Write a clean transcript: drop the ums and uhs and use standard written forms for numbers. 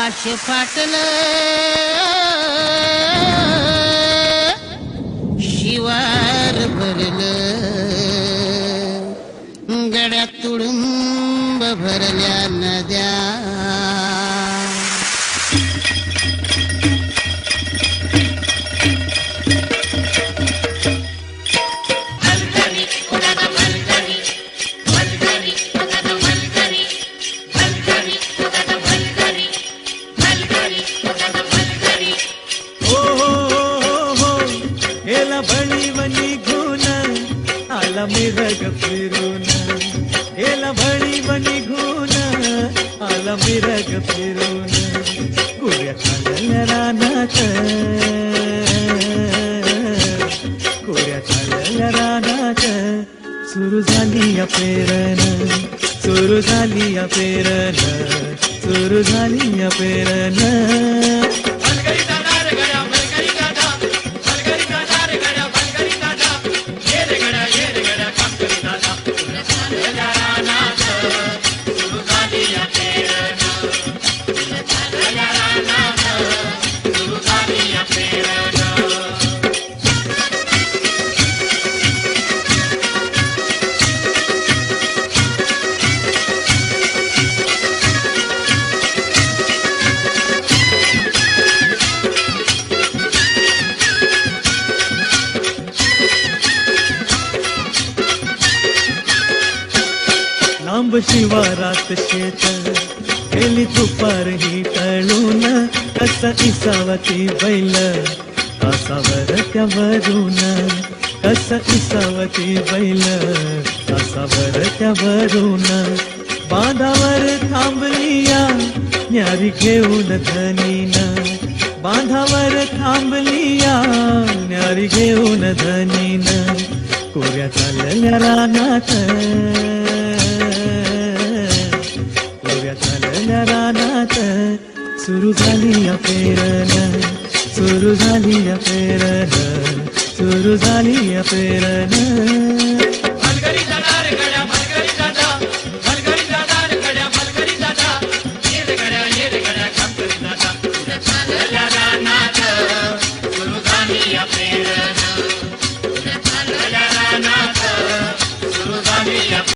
आकाश फाटलं शिवार भरलं गड्यात तुडुंब भरल्या नद्या मिरग फिरून गेला भळी बनी घून आला मिरग फिरून कुऱ्या खाल्ल्या रानात कुऱ्या खाल्ल्या रानात सुरू झाली या पेरण सुरू झाली या पेरण सुरू झाली या पेरण लांब शिवारात शेत गेली दुपार ही टळून कस इसावती बैल तासावर त्यावरून कस इसावती बैल तासावर त्यावरून बांधावर थांबलिया न्यारी घेऊन धनीन बांधावर थांबलिया न्यारी घेऊन धनीन कोऱ्या चालल्या रानात रानात सुरू झाली या पेरण सुरू झाली या पेरण सुरू झाली या पेरण